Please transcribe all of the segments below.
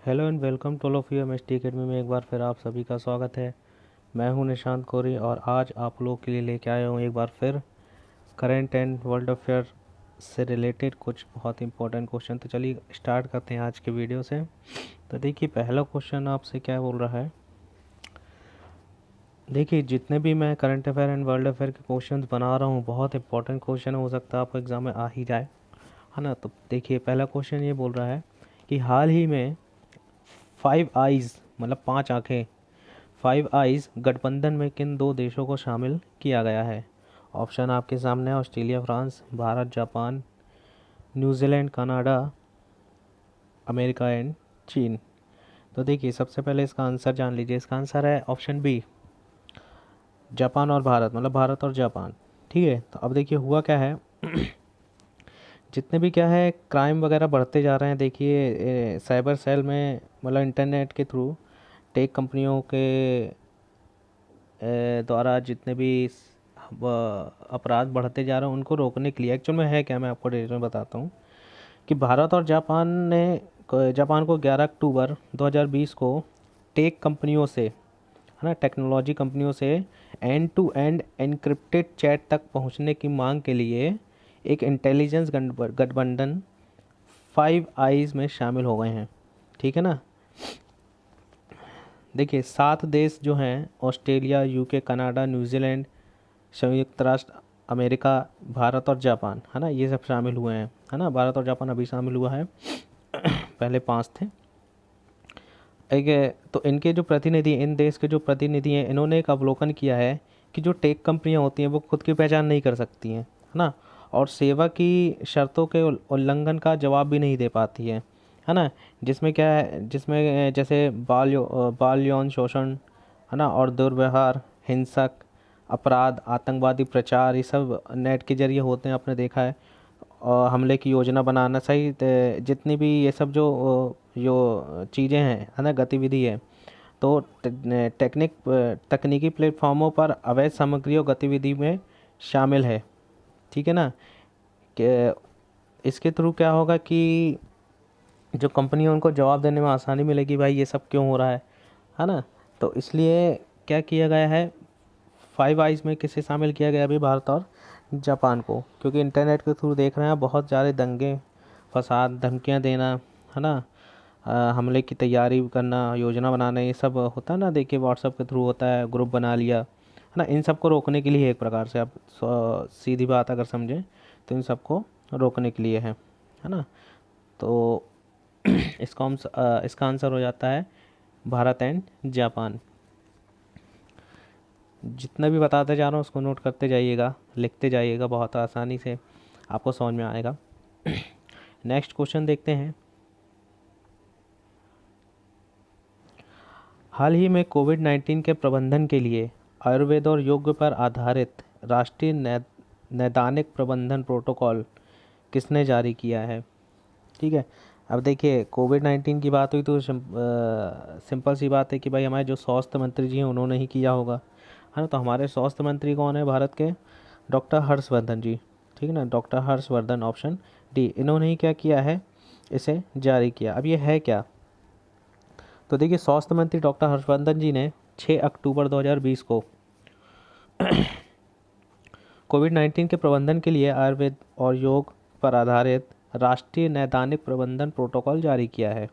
Hello and welcome to all of you MST academy में एक बार फिर आप सभी का स्वागत है। मैं हूं निशांत कोरी और आज आप लोगों के लिए लेके आया हूं एक बार फिर करंट एंड वर्ल्ड अफेयर से रिलेटेड कुछ बहुत इंपॉर्टेंट क्वेश्चन। तो चलिए स्टार्ट करते हैं आज के वीडियो से। तो देखिए पहला क्वेश्चन आपसे क्या बोल रहा है। देखिए जितने भी मैं current affair and world affair के क्वेश्चंस बना रहा हूँ बहुत इंपॉर्टेंट क्वेश्चन हो सकता है आपको एग्ज़ाम में आ ही जाए, है ना। तो देखिए पहला क्वेश्चन ये बोल रहा है कि हाल ही में 5 आइज़ मतलब 5 आँखें 5 आइज़ गठबंधन में किन दो देशों को शामिल किया गया है। ऑप्शन आपके सामने है, Australia, France, Bharat, Japan, New Zealand, Canada, America and चीन। तो देखिए सबसे पहले इसका आंसर जान लीजिए। इसका आंसर है ऑप्शन बी, जापान और भारत, मतलब भारत और जापान। ठीक है, तो अब देखिए हुआ क्या है जितने भी क्या है क्राइम वगैरह बढ़ते जा रहे हैं। देखिए साइबर सेल में मतलब इंटरनेट के थ्रू टेक कंपनियों के द्वारा जितने भी अपराध बढ़ते जा रहे हैं उनको रोकने के लिए एक्चुअल में है क्या, मैं आपको डिटेल में बताता हूँ कि भारत और जापान को 11 अक्टूबर 2020 को टेक कंपनियों से, है ना, टेक्नोलॉजी कंपनियों से end to end encrypted chat तक पहुंचने की मांग के लिए एक इंटेलिजेंस गठबंधन 5 आइज़ में शामिल हो गए हैं। ठीक है ना। देखिए 7 देश जो हैं ऑस्ट्रेलिया, यूके, कनाडा, न्यूजीलैंड, संयुक्त राष्ट्र अमेरिका, भारत और जापान, है ना, ये सब शामिल हुए हैं, है ना। भारत और जापान अभी शामिल हुआ है पहले 5 थे। एक तो इनके जो प्रतिनिधि, इन देश के जो प्रतिनिधि हैं, इन्होंने एक अवलोकन किया है कि जो टेक कंपनियां होती हैं वो खुद की पहचान नहीं कर सकती हैं, है ना, और सेवा की शर्तों के उल्लंघन का जवाब भी नहीं दे पाती है ना। जिसमें क्या है, जिसमें जैसे बाल यौन शोषण, है ना, और दुर्व्यवहार, हिंसक अपराध, आतंकवादी प्रचार, ये सब नेट के जरिए होते हैं, आपने देखा है। और हमले की योजना बनाना सही जितनी भी ये सब जो चीज़ें हैं, है ना, गतिविधि है, तो तकनीकी प्लेटफॉर्मों पर अवैध सामग्रियों गतिविधि में शामिल है। ठीक है ना। कि इसके थ्रू क्या होगा कि जो कंपनी है उनको जवाब देने में आसानी मिलेगी, भाई ये सब क्यों हो रहा है ना। तो इसलिए क्या किया गया है, 5 आइज़ में किसे शामिल किया गया अभी, भारत और जापान को, क्योंकि इंटरनेट के थ्रू देख रहे हैं बहुत सारे दंगे फसाद, धमकियां देना, है ना, हमले की तैयारी करना, योजना बनाना, ये सब होता है ना। देखिए व्हाट्सएप के थ्रू होता है, ग्रुप बना लिया, है ना। इन सब को रोकने के लिए एक प्रकार से आप सीधी बात अगर समझें तो इन सब को रोकने के लिए है ना। तो इसका आंसर हो जाता है भारत एंड जापान। जितना भी बताते जा रहा हूँ उसको नोट करते जाइएगा, लिखते जाइएगा, बहुत आसानी से आपको समझ में आएगा। नेक्स्ट क्वेश्चन देखते हैं। हाल ही में कोविड-19 के प्रबंधन के लिए आयुर्वेद और योग पर आधारित राष्ट्रीय नैदानिक प्रबंधन प्रोटोकॉल किसने जारी किया है। ठीक है। अब देखिए कोविड-19 की बात हुई तो सिंपल सी बात है कि भाई हमारे जो स्वास्थ्य मंत्री जी हैं उन्होंने ही किया होगा, है ना। तो हमारे स्वास्थ्य मंत्री कौन है भारत के, डॉक्टर हर्षवर्धन जी। ठीक है ना, डॉक्टर हर्षवर्धन, ऑप्शन डी, इन्होंने ही क्या किया है, इसे जारी किया। अब ये है क्या, तो देखिए स्वास्थ्य मंत्री डॉक्टर हर्षवर्धन जी ने 6 अक्टूबर 2020 को कोविड-19 के प्रबंधन के लिए आयुर्वेद और योग पर आधारित राष्ट्रीय नैदानिक प्रबंधन प्रोटोकॉल जारी किया है।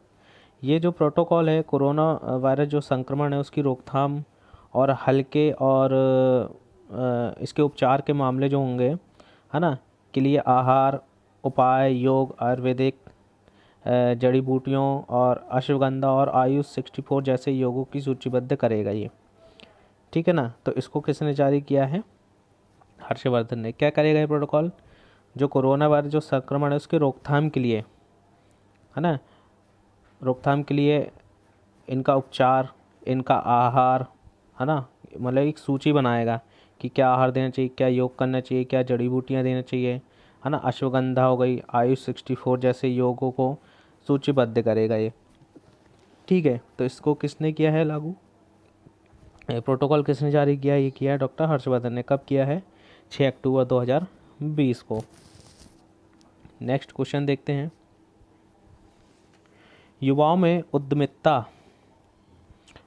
ये जो प्रोटोकॉल है कोरोना वायरस जो संक्रमण है उसकी रोकथाम और हल्के और इसके उपचार के मामले जो होंगे, है ना, के लिए आहार उपाय, योग, आयुर्वेदिक जड़ी बूटियों और अश्वगंधा और आयुष 64 जैसे योगों की सूचीबद्ध करेगा ये। ठीक है ना। तो इसको किसने जारी किया है, हर्षवर्धन ने। क्या करेगा ये प्रोटोकॉल, जो कोरोना वायरस जो संक्रमण है उसके रोकथाम के लिए, है ना, रोकथाम के लिए इनका उपचार, इनका आहार, है ना, मतलब एक सूची बनाएगा कि क्या आहार देना चाहिए, क्या योग करना चाहिए, क्या जड़ी बूटियाँ देना चाहिए, है ना, अश्वगंधा हो गई, आयुष 64 जैसे योगों को सूचीबद्ध करेगा ये। ठीक है, तो इसको किसने किया है लागू, प्रोटोकॉल किसने जारी किया है, ये किया है डॉक्टर हर्षवर्धन ने। कब किया है, 6 अक्टूबर 2020 को। नेक्स्ट क्वेश्चन देखते हैं। युवाओं में उद्यमिता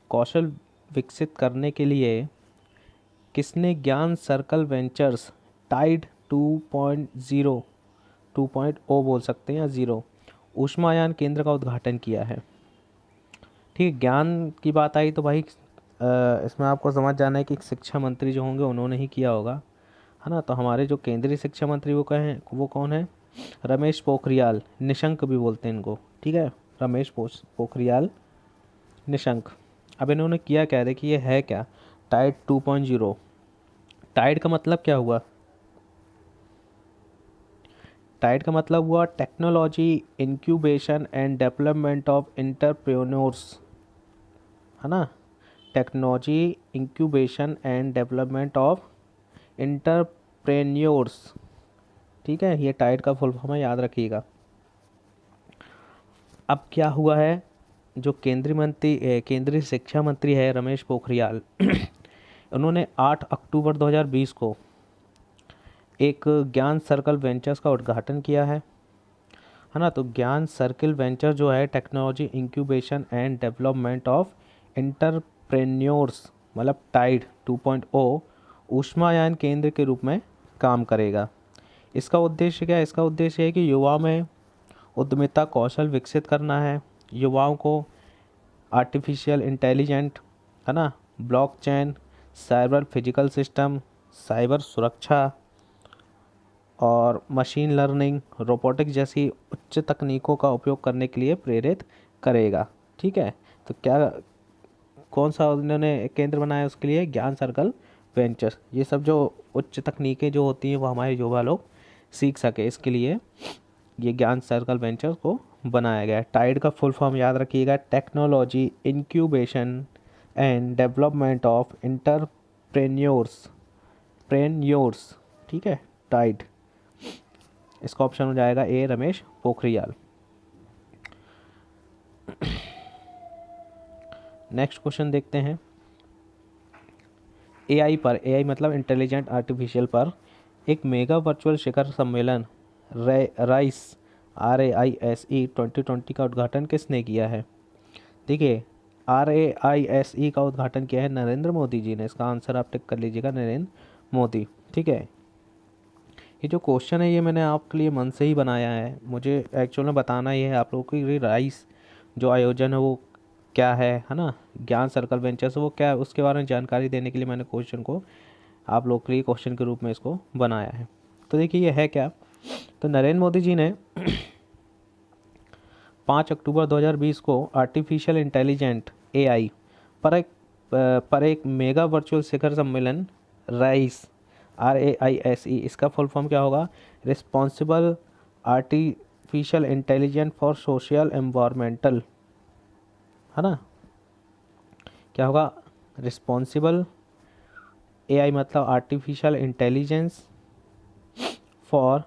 कौशल विकसित करने के लिए किसने ज्ञान सर्कल वेंचर्स टाइड 2.0 2.0 बोल सकते हैं या ज़ीरो ऊष्मायान केंद्र का उद्घाटन किया है? ठीक है, ज्ञान की बात आई तो भाई इसमें आपको समझ जाना है कि शिक्षा मंत्री जो होंगे उन्होंने ही किया होगा, है ना। तो हमारे जो केंद्रीय शिक्षा मंत्री वो कहें वो कौन है? रमेश पोखरियाल निशंक भी बोलते हैं इनको, ठीक है, रमेश पोखरियाल निशंक। अब इन्होंने किया क्या है, देखिए ये है क्या, टाइड 2.0। टाइड का मतलब क्या हुआ? टाइड का मतलब हुआ technology incubation and development of entrepreneurs, है ना। Technology incubation and development of entrepreneurs, ठीक है, ये टाइड का फुल फॉर्म है, याद रखिएगा। अब क्या हुआ है, जो केंद्रीय शिक्षा मंत्री है रमेश पोखरियाल उन्होंने 8 अक्टूबर 2020 को एक ज्ञान सर्कल वेंचर्स का उद्घाटन किया है ना। तो ज्ञान सर्कल वेंचर जो है technology incubation and development of entrepreneurs मतलब टाइड 2.0 ऊष्मायान केंद्र के रूप में काम करेगा। इसका उद्देश्य क्या है? इसका उद्देश्य है कि युवाओं में उद्यमिता कौशल विकसित करना है, युवाओं को आर्टिफिशियल इंटेलिजेंट, है ना, blockchain, cyber physical system, cyber सुरक्षा और मशीन लर्निंग, रोबोटिक्स जैसी उच्च तकनीकों का उपयोग करने के लिए प्रेरित करेगा, ठीक है। तो क्या कौन सा उन्होंने केंद्र बनाया उसके लिए? ज्ञान सर्कल वेंचर्स। ये सब जो उच्च तकनीकें जो होती हैं वो हमारे युवा लोग सीख सके, इसके लिए ये ज्ञान सर्कल वेंचर्स को बनाया गया है। टाइड का फुल फॉर्म याद रखिएगा, technology incubation and development of entrepreneurs preneurs, ठीक है, टाइड। इसका ऑप्शन हो जाएगा A, Ramesh Pokhriyal. Next question देखते हैं। एआई पर, एआई मतलब इंटेलिजेंट आर्टिफिशियल पर एक मेगा वर्चुअल शिखर सम्मेलन राइस RAISE 2020 का उद्घाटन किसने किया है? देखिए RAISE का उद्घाटन किया है नरेंद्र मोदी जी ने। इसका आंसर आप टिक कर लीजिएगा, नरेंद्र मोदी, ठीक है। ये जो क्वेश्चन है ये मैंने आपके लिए मन से ही बनाया है, मुझे एक्चुअल में बताना ही है आप लोगों को कि राइस जो आयोजन है वो क्या है ना, ज्ञान सर्कल वेंचर्स वो क्या है, उसके बारे में जानकारी देने के लिए मैंने क्वेश्चन को आप लोग के लिए क्वेश्चन के रूप में इसको बनाया है। तो देखिए ये है क्या, तो नरेंद्र मोदी जी ने 5 अक्टूबर 2020 को आर्टिफिशियल इंटेलिजेंट AI पर एक मेगा वर्चुअल शिखर सम्मेलन राइस RAISE, इसका फुल फॉर्म क्या होगा? Responsible artificial intelligent for social environmental, है ना। क्या होगा? रिस्पॉन्सिबल AI मतलब artificial intelligence for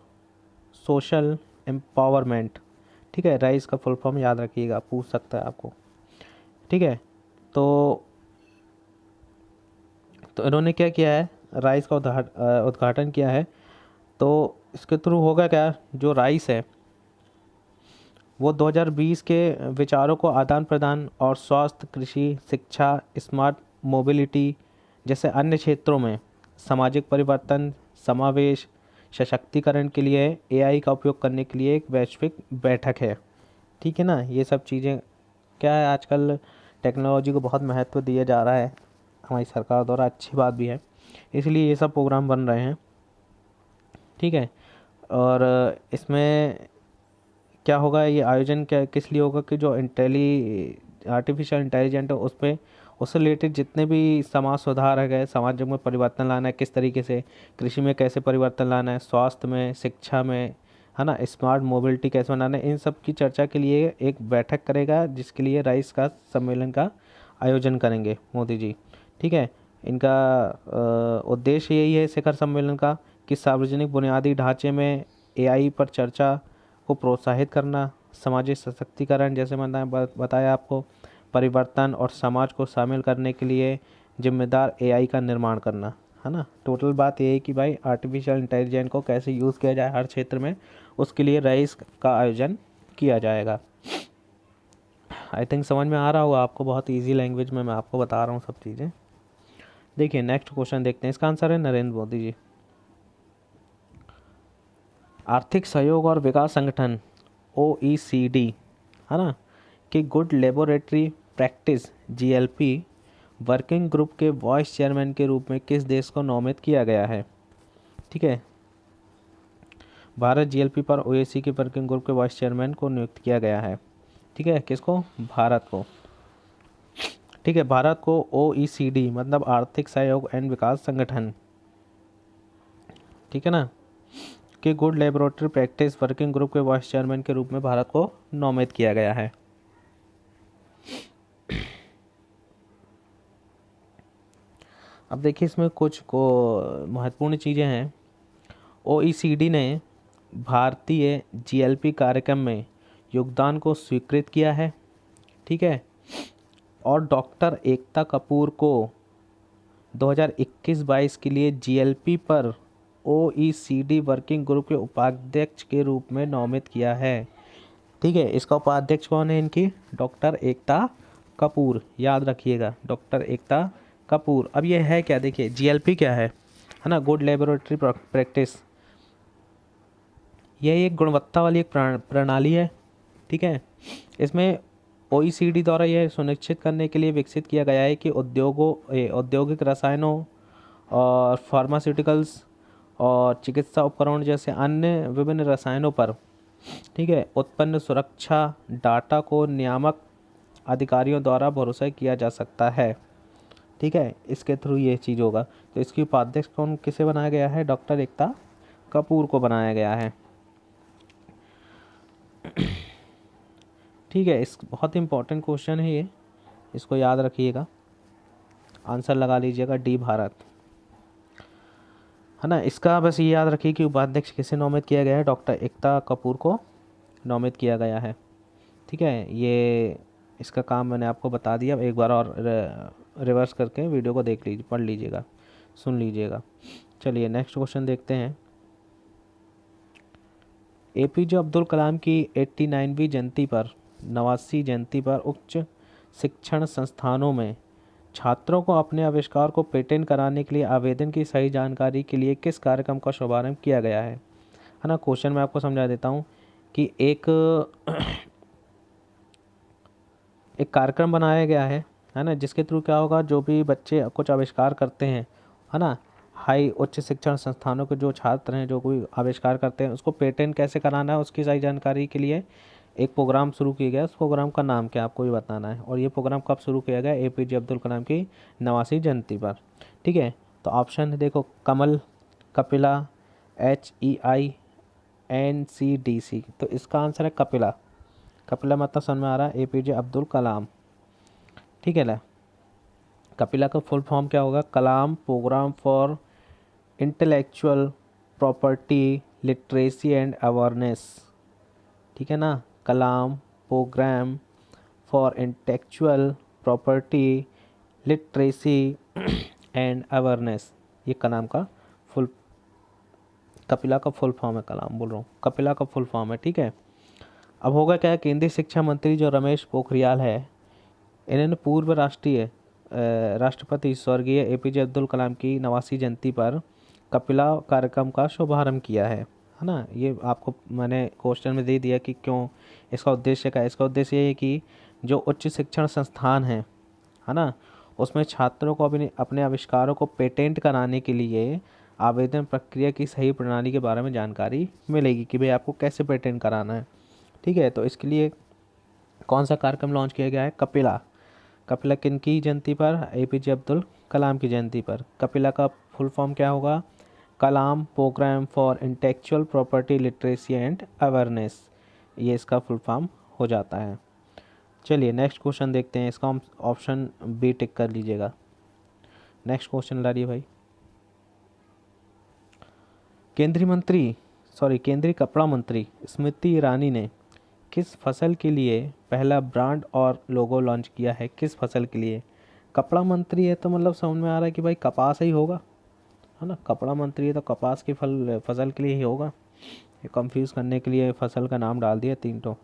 social empowerment, ठीक है। राइस का फुल फॉर्म याद रखिएगा, पूछ सकता है आपको, ठीक है। तो इन्होंने क्या किया है, राइस का उद्घाटन किया है। तो इसके थ्रू होगा क्या, जो राइस है वो 2020 के विचारों को आदान प्रदान और स्वास्थ्य, कृषि, शिक्षा, स्मार्ट मोबिलिटी जैसे अन्य क्षेत्रों में सामाजिक परिवर्तन, समावेश, सशक्तिकरण के लिए AI का उपयोग करने के लिए एक वैश्विक बैठक है, ठीक है ना। ये सब चीज़ें क्या है, आजकल टेक्नोलॉजी को बहुत महत्व दिया जा रहा है हमारी सरकार द्वारा, अच्छी बात भी है, इसलिए ये सब प्रोग्राम बन रहे हैं, ठीक है। और इसमें क्या होगा, ये आयोजन क्या किस लिए होगा कि जो आर्टिफिशियल इंटेलिजेंट है उस पर, उससे रिलेटेड जितने भी समाज सुधार है, समाज में परिवर्तन लाना है किस तरीके से, कृषि में कैसे परिवर्तन लाना है, स्वास्थ्य में, शिक्षा में, है ना, स्मार्ट मोबिलिटी कैसे बनाना है, इन सब की चर्चा के लिए एक बैठक करेगा, जिसके लिए राइस का सम्मेलन का आयोजन करेंगे मोदी जी, ठीक है। इनका उद्देश्य यही है शिखर सम्मेलन का कि सार्वजनिक बुनियादी ढांचे में AI पर चर्चा को प्रोत्साहित करना, सामाजिक सशक्तिकरण जैसे मैंने बताया आपको, परिवर्तन और समाज को शामिल करने के लिए जिम्मेदार AI का निर्माण करना, है ना। टोटल बात ये है कि भाई आर्टिफिशियल इंटेलिजेंस को कैसे यूज़ किया जाए हर क्षेत्र में, उसके लिए राइस का आयोजन किया जाएगा। आई थिंक समझ में आ रहा होगा आपको, बहुत इजी लैंग्वेज में मैं आपको बता रहा हूँ सब चीज़ें। देखिए नेक्स्ट क्वेश्चन देखते हैं, इसका आंसर है नरेंद्र मोदी जी। आर्थिक सहयोग और विकास संगठन OECD, है ना, कि good laboratory practice GLP working group के वाइस चेयरमैन के रूप में किस देश को नामित किया गया है? ठीक है, भारत GLP पर OECD के वर्किंग ग्रुप के वाइस चेयरमैन को नियुक्त किया गया है। ठीक है, किसको? भारत को। ठीक है, भारत को OECD मतलब आर्थिक सहयोग एंड विकास संगठन, ठीक है ना, कि good laboratory practice working group के वाइस चेयरमैन के रूप में भारत को नामित किया गया है। अब देखिए इसमें कुछ को महत्वपूर्ण चीज़ें हैं। OECD ने भारतीय GLP कार्यक्रम में योगदान को स्वीकृत किया है। ठीक है, और डॉक्टर एकता कपूर को 2021-22 के लिए GLP पर OECD वर्किंग ग्रुप के उपाध्यक्ष के रूप में नामित किया है। ठीक है, इसका उपाध्यक्ष कौन है? इनकी डॉक्टर एकता कपूर, याद रखिएगा, डॉक्टर एकता कपूर। अब ये है क्या? देखिए GLP क्या है ना, गुड लेबोरेटरी प्रैक्टिस। यह एक गुणवत्ता वाली एक प्रणाली है। ठीक है, इसमें OECD द्वारा यह सुनिश्चित करने के लिए विकसित किया गया है कि औद्योगिक रसायनों और फार्मास्यूटिकल्स और चिकित्सा उपकरण जैसे अन्य विभिन्न रसायनों पर, ठीक है, उत्पन्न सुरक्षा डाटा को नियामक अधिकारियों द्वारा भरोसा किया जा सकता है। ठीक है, इसके थ्रू ये चीज़ होगा। तो इसकी उपाध्यक्ष कौन, किसे बनाया गया है? डॉक्टर एकता कपूर को बनाया गया है। ठीक है, इस बहुत इंपॉर्टेंट क्वेश्चन है ये, इसको याद रखिएगा, आंसर लगा लीजिएगा डी भारत, है ना। इसका बस ये याद रखिए कि उपाध्यक्ष किसे नामित किया गया है? डॉक्टर एकता कपूर को नामित किया गया है। ठीक है, ये इसका काम मैंने आपको बता दिया। एक बार और रिवर्स करके वीडियो को देख लीजिए, पढ़ लीजिएगा, सुन लीजिएगा। चलिए नेक्स्ट क्वेश्चन देखते हैं। APJ अब्दुल कलाम की 89वीं जयंती पर 89वीं जयंती पर उच्च शिक्षण संस्थानों में छात्रों को अपने आविष्कार को पेटेंट कराने के लिए आवेदन की सही जानकारी के लिए किस कार्यक्रम का शुभारंभ किया गया है ना। क्वेश्चन मैं आपको समझा देता हूँ कि एक कार्यक्रम बनाया गया है ना, जिसके थ्रू क्या होगा, जो भी बच्चे कुछ आविष्कार करते हैं, है ना, हाई उच्च शिक्षण संस्थानों के जो छात्र हैं जो कोई आविष्कार करते हैं, उसको पेटेंट कैसे कराना है उसकी सही जानकारी के लिए एक प्रोग्राम शुरू किया गया। उस प्रोग्राम का नाम क्या आपको भी बताना है, और ये प्रोग्राम कब शुरू किया गया? APJ अब्दुल कलाम की 89वीं जयंती पर। ठीक है, तो ऑप्शन देखो, कमल, कपिला, HEINCDC। तो इसका आंसर है कपिला। कपिला मतलब समझ में आ रहा है, APJ अब्दुल कलाम। ठीक है ना, कपिला का फुल फॉर्म क्या होगा? Kalam programme for intellectual property literacy and awareness. ठीक है ना, Kalam programme for intellectual property literacy and awareness, ये कलाम का फुल, कपिला का फुल फॉर्म है, कलाम बोल रहा हूँ, कपिला का फुल फॉर्म है। ठीक है, अब होगा क्या है, केंद्रीय शिक्षा मंत्री जो रमेश पोखरियाल है, इन्होंने पूर्व राष्ट्रपति स्वर्गीय APJ अब्दुल कलाम की 89वीं जयंती पर कपिला कार्यक्रम का शुभारंभ किया है ना। ये आपको मैंने क्वेश्चन में दे दिया कि क्यों, इसका उद्देश्य क्या है। इसका उद्देश्य ये है कि जो उच्च शिक्षण संस्थान है ना, उसमें छात्रों को अपने आविष्कारों को पेटेंट कराने के लिए आवेदन प्रक्रिया की सही प्रणाली के बारे में जानकारी मिलेगी कि भाई आपको कैसे पेटेंट कराना है। ठीक है, तो इसके लिए कौन सा कार्यक्रम लॉन्च किया गया है? कपिला। कपिला किन की जयंती पर? APJ अब्दुल कलाम की जयंती पर। कपिला का फुल फॉर्म क्या होगा? Kalam programme for intellectual property literacy and awareness, ये इसका फुल फॉर्म हो जाता है। चलिए नेक्स्ट क्वेश्चन देखते हैं, इसका हम ऑप्शन बी टिक कर लीजिएगा। नेक्स्ट क्वेश्चन ला रही भाई। केंद्रीय कपड़ा मंत्री स्मृति ईरानी ने किस फसल के लिए पहला ब्रांड और लोगो लॉन्च किया है? किस फसल के लिए? कपड़ा मंत्री है तो मतलब समझ में आ रहा है कि भाई कपास ही होगा, है ना। कपड़ा मंत्री है तो कपास की फसल के लिए ही होगा। ये कंफ्यूज करने के लिए फसल का नाम डाल दिया 3 तो।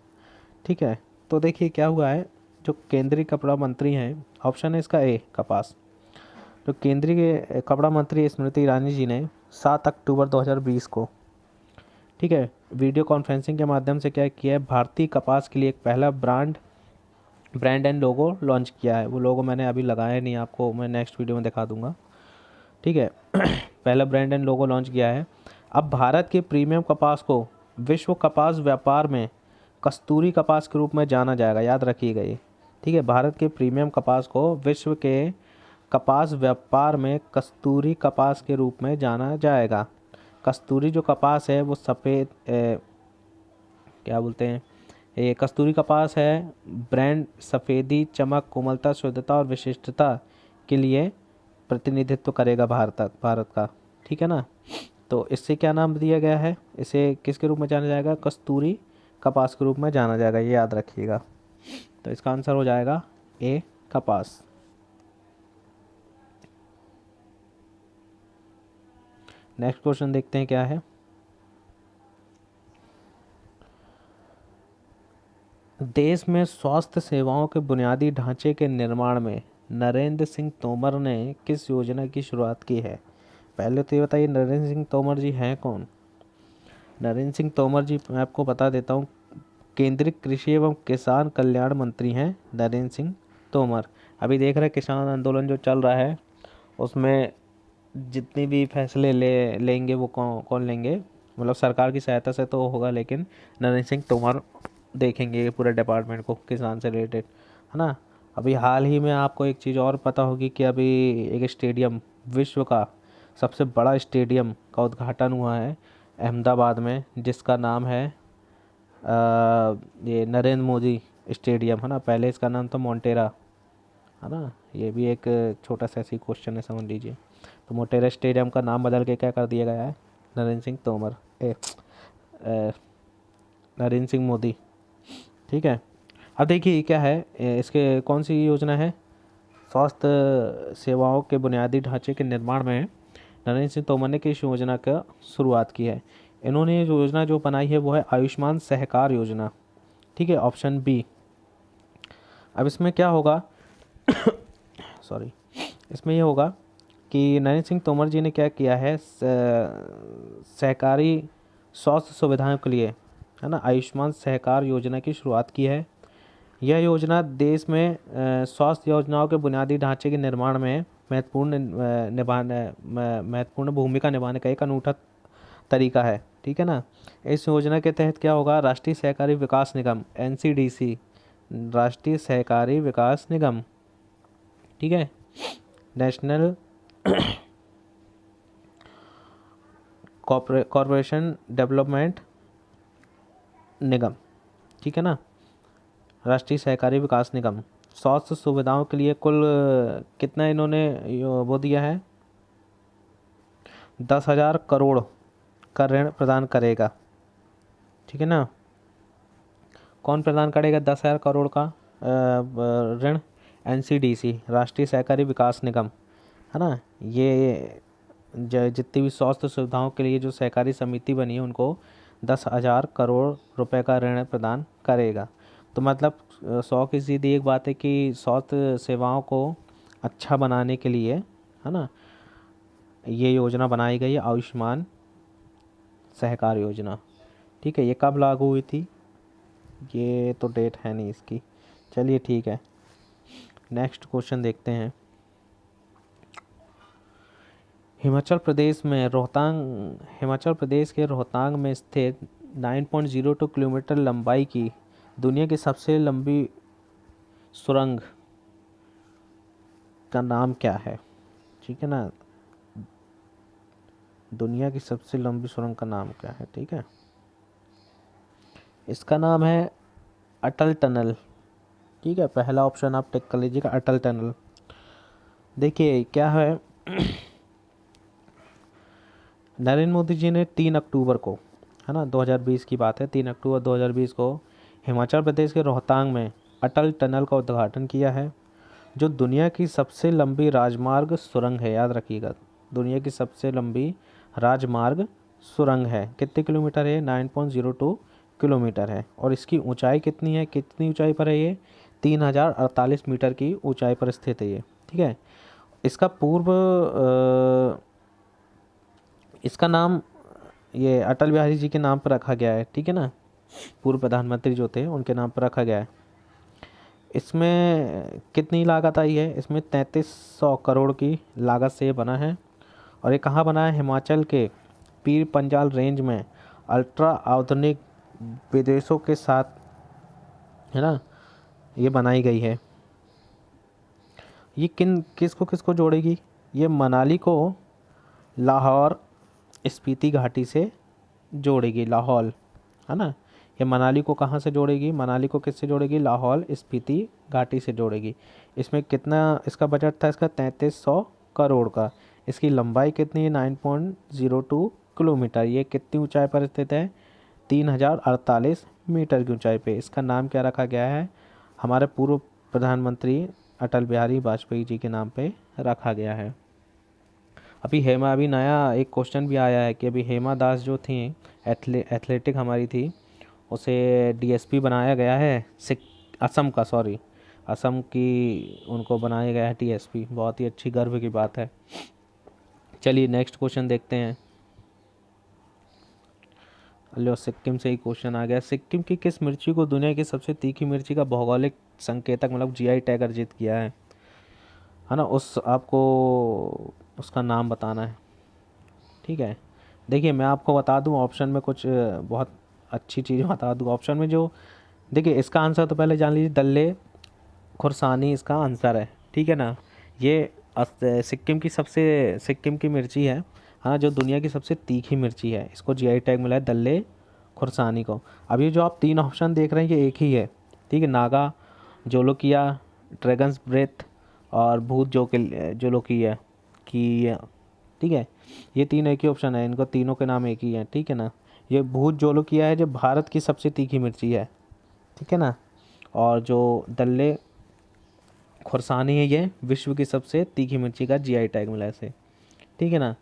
ठीक है, तो देखिए क्या हुआ है, जो केंद्रीय कपड़ा मंत्री हैं, ऑप्शन है इसका ए कपास। जो केंद्रीय कपड़ा मंत्री स्मृति ईरानी जी ने 7 अक्टूबर 2020 को, ठीक है, वीडियो कॉन्फ्रेंसिंग के माध्यम से क्या किया है, भारतीय कपास के लिए एक पहला ब्रांड एंड लोगो लॉन्च किया है। वो लोगो मैंने अभी लगाया नहीं, आपको मैं नेक्स्ट वीडियो में दिखा दूंगा, ठीक है। पहला ब्रांड एंड लोगो लॉन्च किया है। अब भारत के प्रीमियम कपास को विश्व कपास व्यापार में कस्तूरी कपास के रूप में जाना जाएगा, याद रखिएगा ये, ठीक है। भारत के प्रीमियम कपास को विश्व के कपास व्यापार में कस्तूरी कपास के रूप में जाना जाएगा। कस्तूरी जो कपास है वो सफ़ेद क्या बोलते हैं, ये कस्तूरी कपास है, ब्रांड सफ़ेदी, चमक, कोमलता, शुद्धता और विशिष्टता के लिए प्रतिनिधित्व करेगा भारत का, ठीक है ना। तो इससे क्या नाम दिया गया है, इसे किसके रूप में जाना जाएगा, कस्तूरी कपास के रूप में जाना जाएगा, ये याद रखिएगा। तो इसका आंसर हो जाएगा ए कपास। नेक्स्ट क्वेश्चन देखते हैं क्या है। देश में स्वास्थ्य सेवाओं के बुनियादी ढांचे के निर्माण में नरेंद्र सिंह तोमर ने किस योजना की शुरुआत की है। पहले तो ये बताइए नरेंद्र सिंह तोमर जी हैं कौन। नरेंद्र सिंह तोमर जी मैं आपको बता देता हूँ, केंद्रीय कृषि एवं किसान कल्याण मंत्री हैं नरेंद्र सिंह तोमर। अभी देख रहे हैं किसान आंदोलन जो चल रहा है उसमें जितने भी फैसले लेंगे वो कौन लेंगे, मतलब सरकार की सहायता से तो होगा, लेकिन नरेंद्र सिंह तोमर देखेंगे पूरे डिपार्टमेंट को किसान से रिलेटेड, है ना। अभी हाल ही में आपको एक चीज़ और पता होगी कि अभी एक स्टेडियम, विश्व का सबसे बड़ा स्टेडियम का उद्घाटन हुआ है अहमदाबाद में, जिसका नाम है ये नरेंद्र मोदी स्टेडियम, है ना। पहले इसका नाम था मोटेरा, है ना। ये भी एक छोटा सा ऐसी क्वेश्चन है, समझ लीजिए। तो मोटेरा स्टेडियम का नाम बदल के क्या कर दिया गया है, नरेंद्र सिंह तोमर नरेंद्र सिंह मोदी, ठीक है। अब देखिए क्या है, इसके कौन सी योजना है, स्वास्थ्य सेवाओं के बुनियादी ढांचे के निर्माण में नरेंद्र सिंह तोमर ने किस योजना का शुरुआत की है। इन्होंने ये योजना जो बनाई है वो है आयुष्मान सहकार योजना, ठीक है, ऑप्शन बी। अब इसमें क्या होगा सॉरी, इसमें ये होगा कि नरेंद्र सिंह तोमर जी ने क्या किया है, सहकारी स्वास्थ्य सुविधाओं के लिए, है ना, आयुष्मान सहकार योजना की शुरुआत की है। यह योजना देश में स्वास्थ्य योजनाओं के बुनियादी ढांचे के निर्माण में महत्वपूर्ण भूमिका निभाने का एक अनूठा तरीका है, ठीक है ना। इस योजना के तहत क्या होगा, राष्ट्रीय सहकारी विकास निगम NCDC, राष्ट्रीय सहकारी विकास निगम, ठीक है, नेशनल कॉर्पोरेशन डेवलपमेंट निगम, ठीक है ना, राष्ट्रीय सहकारी विकास निगम स्वास्थ्य सुविधाओं के लिए कुल कितना इन्होंने वो दिया है, 10,000 करोड़ का ऋण प्रदान करेगा, ठीक है ना। कौन प्रदान करेगा 10,000 करोड़ का ऋण, NCDC, राष्ट्रीय सहकारी विकास निगम, है ना। ये जितनी भी स्वास्थ्य सुविधाओं के लिए जो सहकारी समिति बनी है उनको 10,000 करोड़ रुपए का ऋण प्रदान करेगा। तो मतलब 100 की सीधी एक बात है कि स्वास्थ्य सेवाओं को अच्छा बनाने के लिए, है ना, ये योजना बनाई गई है आयुष्मान सहकार योजना, ठीक है। ये कब लागू हुई थी, ये तो डेट है नहीं इसकी, चलिए ठीक है। नेक्स्ट क्वेश्चन देखते हैं। हिमाचल प्रदेश के रोहतांग में स्थित 9.02 किलोमीटर लंबाई की दुनिया की सबसे लंबी सुरंग का नाम क्या है, ठीक है ना। दुनिया की सबसे लंबी सुरंग का नाम क्या है, ठीक है। इसका नाम है अटल टनल, ठीक है। पहला ऑप्शन आप टिक कर लीजिएगा, अटल टनल। देखिए क्या है, नरेंद्र मोदी जी ने 3 अक्टूबर को, है ना, 2020 की बात है, 3 अक्टूबर 2020 को हिमाचल प्रदेश के रोहतांग में अटल टनल का उद्घाटन किया है, जो दुनिया की सबसे लंबी राजमार्ग सुरंग है, याद रखिएगा। दुनिया की सबसे लंबी राजमार्ग सुरंग है। कितने किलोमीटर है, 9.02 किलोमीटर है। और इसकी ऊंचाई कितनी है, कितनी ऊंचाई पर है ये, 3048 मीटर की ऊंचाई पर स्थित है ये। ठीक है, इसका इसका नाम ये अटल बिहारी जी के नाम पर रखा गया है। ठीक है ना, पूर्व प्रधानमंत्री जो थे उनके नाम पर रखा गया है। इसमें कितनी लागत आई है? इसमें 3300 करोड़ की लागत से ये बना है। और ये कहाँ बना है? हिमाचल के पीर पंजाल रेंज में अल्ट्रा आधुनिक विदेशों के साथ, है ना, ये बनाई गई है। ये किसको जोड़ेगी? ये मनाली को लाहौर स्पीति घाटी से जोड़ेगी, लाहौल, है ना। ये मनाली को कहाँ से जोड़ेगी? मनाली को किससे जोड़ेगी? लाहौल स्पीति घाटी से जोड़ेगी। इसमें कितना इसका बजट था? इसका 3300 करोड़ का। इसकी लंबाई कितनी है? 9.02 किलोमीटर। ये कितनी ऊंचाई पर स्थित है? 3048 मीटर की ऊंचाई पे। इसका नाम क्या रखा गया है? हमारे पूर्व प्रधानमंत्री अटल बिहारी वाजपेयी जी के नाम पे रखा गया है। अभी नया एक क्वेश्चन भी आया है कि अभी हेमा दास जो थी, एथलेटिक हमारी थी, उसे डीएसपी बनाया गया है असम की उनको बनाया गया है डीएसपी। बहुत ही अच्छी गर्व की बात है। चलिए नेक्स्ट क्वेश्चन देखते हैं। लो, सिक्किम से ही क्वेश्चन आ गया। सिक्किम की किस मिर्ची को दुनिया की सबसे तीखी मिर्ची का भौगोलिक संकेतक मतलब जीआई टैग अर्जित किया है? है ना, आपको उसका नाम बताना है। ठीक है, देखिए मैं आपको बता दूं, ऑप्शन में कुछ बहुत अच्छी चीज़ बता दूं। ऑप्शन में जो, देखिए इसका आंसर तो पहले जान लीजिए, दल्ले खुरसानी इसका आंसर है। ठीक है ना, ये सिक्किम की मिर्ची है, हाँ, जो दुनिया की सबसे तीखी मिर्ची है। इसको जीआई टैग मिला है दल्ले खुरसानी को। अब ये जो आप 3 ऑप्शन देख रहे हैं ये एक ही है। ठीक है, नागा जोलोकिया, ड्रैगन्स ब्रेथ और भूत जोलोकिया की। ठीक है, ये 3 एक ही ऑप्शन है, इनको तीनों के नाम एक ही हैं। ठीक है ना, ये भूत जोलोकिया है जो भारत की सबसे तीखी मिर्ची है। ठीक है ना, और जो दल्ले खुरसानी है ये विश्व की सबसे तीखी मिर्ची का जीआई टैग मिला है इसे। ठीक है ना,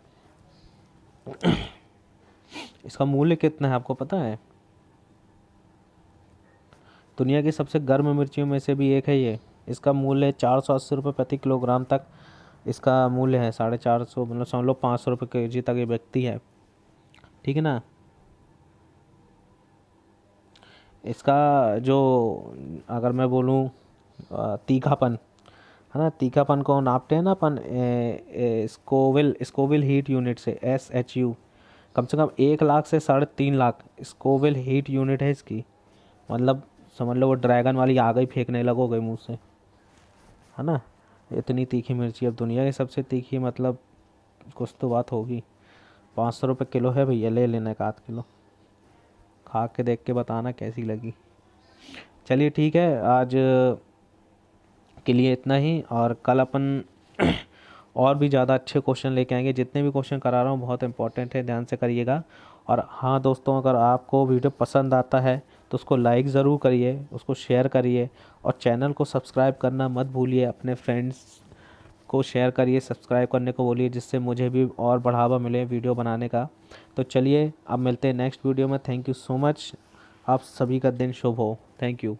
इसका मूल्य कितना है आपको पता है? दुनिया की सबसे गर्म मिर्चियों में से भी एक है ये। इसका मूल्य 480 रुपये प्रति किलोग्राम तक इसका मूल्य है। 450 मतलब समझ लो 500 रुपये के जी तक ये बिकती है। ठीक है ना, इसका जो, अगर मैं बोलूँ तीखापन, है ना, तीखापन को नापते हैं ना अपन स्कोविल हीट यूनिट से, SHU। कम से कम 1 लाख से 3.5 लाख स्कोविल हीट यूनिट है इसकी। मतलब समझ लो वो ड्रैगन वाली आग ही फेंकने लगोगे मुंह से, है ना। इतनी तीखी मिर्ची अब दुनिया की सबसे तीखी, मतलब कुछ तो बात होगी। 500 रुपये किलो है भैया, ले लेना 1 आध किलो, खा के देख के बताना कैसी लगी। चलिए ठीक है, आज के लिए इतना ही, और कल अपन और भी ज़्यादा अच्छे क्वेश्चन लेके आएंगे। जितने भी क्वेश्चन करा रहा हूँ बहुत इंपॉर्टेंट है, ध्यान से करिएगा। और हाँ दोस्तों, अगर आपको वीडियो पसंद आता है तो उसको लाइक ज़रूर करिए, उसको शेयर करिए, और चैनल को सब्सक्राइब करना मत भूलिए। अपने फ्रेंड्स को शेयर करिए, सब्सक्राइब करने को बोलिए, जिससे मुझे भी और बढ़ावा मिले वीडियो बनाने का। तो चलिए अब मिलते हैं नेक्स्ट वीडियो में। Thank you so much. आप सभी का दिन शुभ हो। Thank you.